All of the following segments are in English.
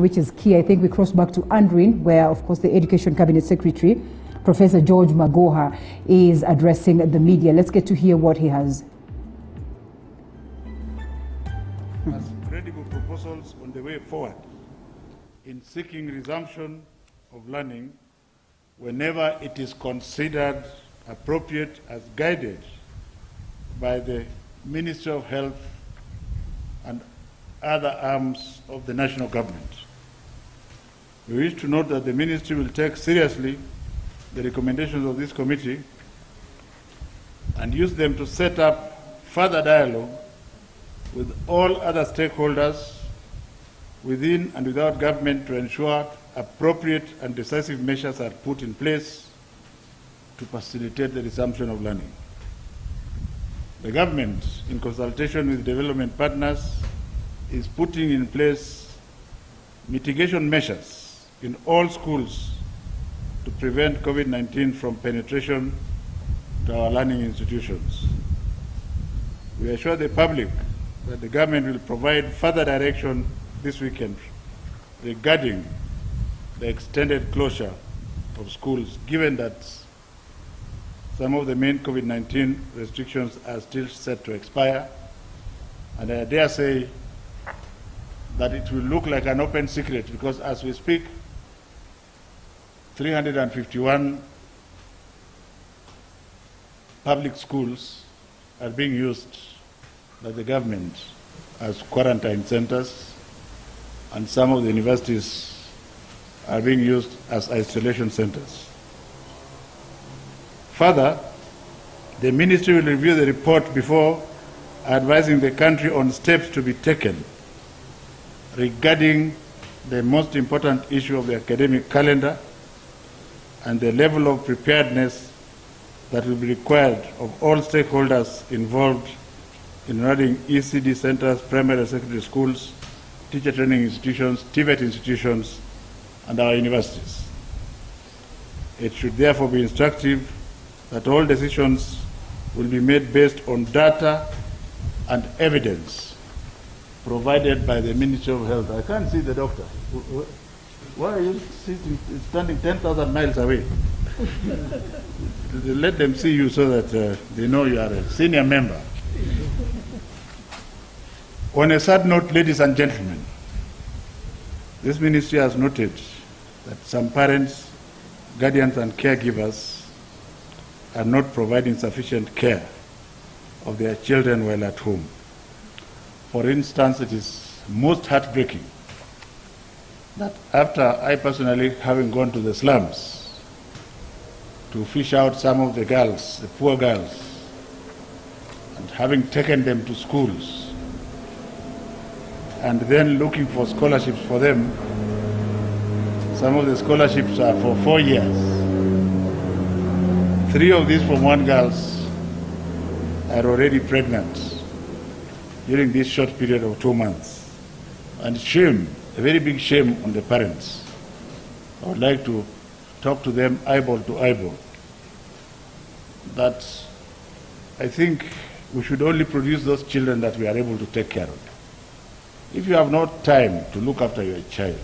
which is key. I think we cross back to Andrin, where, of course, the Education Cabinet Secretary, Professor George Magoha, is addressing the media. Let's get to hear what he has. As credible proposals on the way forward in seeking resumption of learning whenever it is considered appropriate as guided by the Ministry of Health and other arms of the national government. We wish to note that the Ministry will take seriously the recommendations of this committee and use them to set up further dialogue with all other stakeholders within and without government to ensure appropriate and decisive measures are put in place to facilitate the resumption of learning. The government, in consultation with development partners, is putting in place mitigation measures in all schools to prevent COVID-19 from penetration to our learning institutions. We assure the public that the government will provide further direction this weekend regarding the extended closure of schools, given that some of the main COVID-19 restrictions are still set to expire. And I dare say that it will look like an open secret, because as we speak, 351 public schools are being used by the government as quarantine centers, and some of the universities are being used as isolation centers. Further, the ministry will review the report before advising the country on steps to be taken regarding the most important issue of the academic calendar and the level of preparedness that will be required of all stakeholders involved in running ECD centers, primary and secondary schools, teacher training institutions, TVET institutions, and our universities. It should therefore be instructive that all decisions will be made based on data and evidence provided by the Ministry of Health. I can't see the doctor. Why are you standing 10,000 miles away? Let them see you so that they know you are a senior member. On a sad note, ladies and gentlemen, this ministry has noted that some parents, guardians, and caregivers are not providing sufficient care of their children while at home. For instance, it is most heartbreaking that after I personally having gone to the slums to fish out some of the girls, the poor girls, and having taken them to schools, and then looking for scholarships for them, some of the scholarships are for 4 years. 3 of these from one girls are already pregnant during this short period of 2 months. And shame, a very big shame on the parents. I would like to talk to them eyeball to eyeball. That I think we should only produce those children that we are able to take care of. If you have no time to look after your child,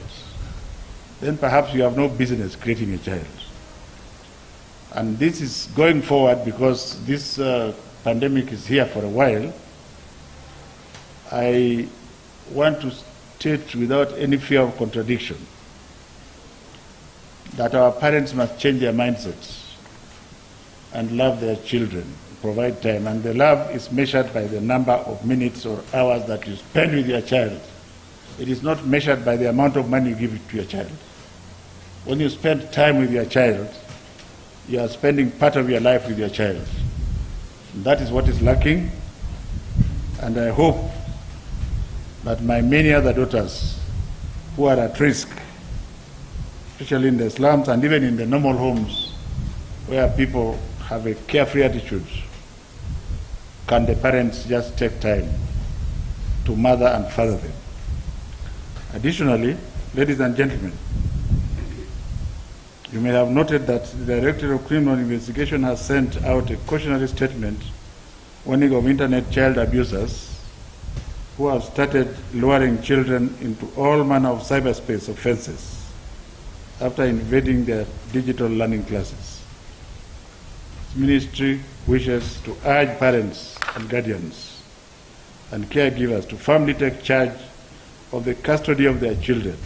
then perhaps you have no business creating a child. And this is going forward because this pandemic is here for a while. I want to state without any fear of contradiction that our parents must change their mindsets and love their children, provide time. And the love is measured by the number of minutes or hours that you spend with your child. It is not measured by the amount of money you give it to your child. When you spend time with your child, you are spending part of your life with your child. That is what is lacking, and I hope that my many other daughters who are at risk, especially in the slums and even in the normal homes where people have a carefree attitude, can the parents just take time to mother and father them. Additionally, ladies and gentlemen, you may have noted that the Director of Criminal Investigation has sent out a cautionary statement warning of internet child abusers who have started luring children into all manner of cyberspace offenses after invading their digital learning classes. This ministry wishes to urge parents and guardians and caregivers to firmly take charge of the custody of their children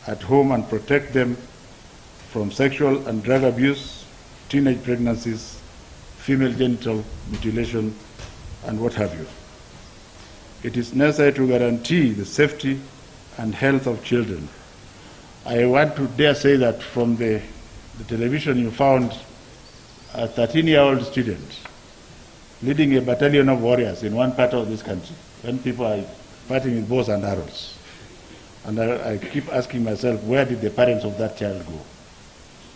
at home and protect them from sexual and drug abuse, teenage pregnancies, female genital mutilation, and what have you. It is necessary to guarantee the safety and health of children. I want to dare say that from the television you found a 13-year-old student leading a battalion of warriors in one part of this country when people are fighting with bows and arrows. And I keep asking myself, where did the parents of that child go?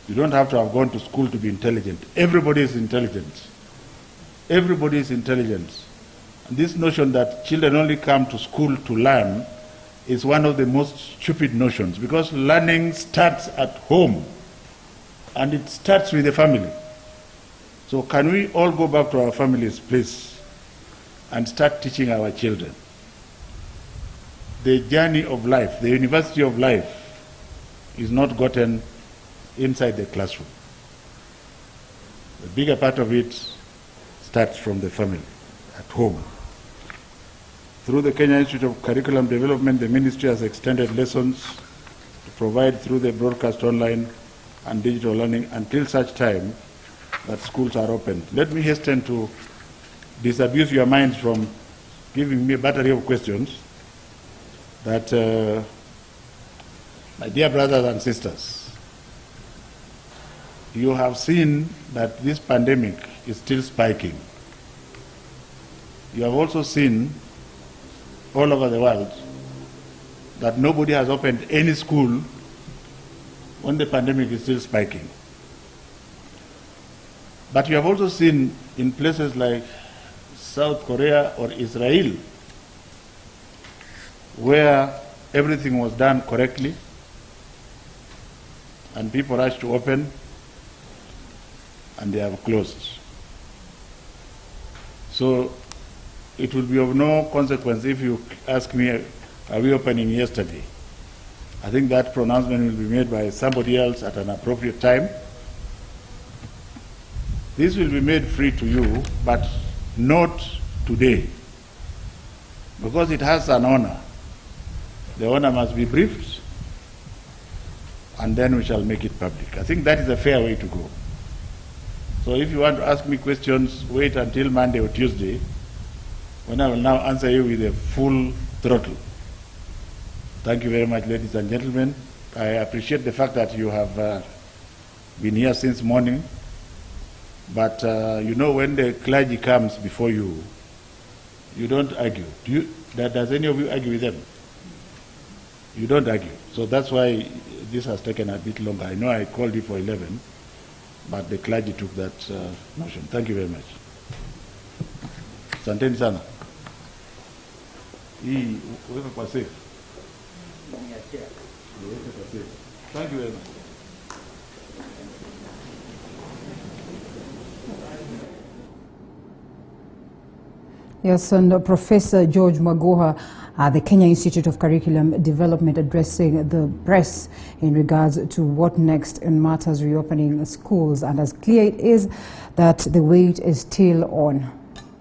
You don't have to have gone to school to be intelligent. Everybody is intelligent. Everybody is intelligent. And this notion that children only come to school to learn is one of the most stupid notions, because learning starts at home and it starts with the family. So can we all go back to our families, please, and start teaching our children? The journey of life, the university of life, is not gotten inside the classroom. The bigger part of it starts from the family, at home. Through the Kenya Institute of Curriculum Development, the ministry has extended lessons to provide through the broadcast online and digital learning until such time that schools are opened. Let me hasten to disabuse your minds from giving me a battery of questions that, my dear brothers and sisters, you have seen that this pandemic is still spiking. You have also seen all over the world that nobody has opened any school when the pandemic is still spiking. But you have also seen in places like South Korea or Israel, where everything was done correctly and people rushed to open and they have closed. So it will be of no consequence if you ask me, are we opening yesterday? I think that pronouncement will be made by somebody else at an appropriate time. This will be made free to you, but not today, because it has an owner. The owner must be briefed, and then we shall make it public. I think that is a fair way to go. So if you want to ask me questions, wait until Monday or Tuesday, when I will now answer you with a full throttle. Thank you very much, ladies and gentlemen. I appreciate the fact that you have been here since morning. But you know, when the clergy comes before you, you don't argue. Does any of you argue with them? You don't argue. So that's why this has taken a bit longer. I know I called you for 11, but the clergy took that motion. Thank you very much. Asanteni sana. Hii weka kwa safe. Thank you very much. Yes, and Professor George Magoha, the Kenya Institute of Curriculum Development, addressing the press in regards to what next in matters reopening schools. And as clear it is that the wait is still on.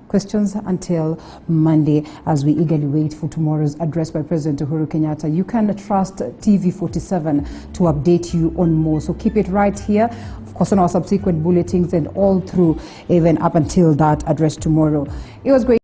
Questions until Monday as we eagerly wait for tomorrow's address by President Uhuru Kenyatta. You can trust TV47 to update you on more. So keep it right here, of course, on our subsequent bulletins and all through, even up until that address tomorrow. It was great.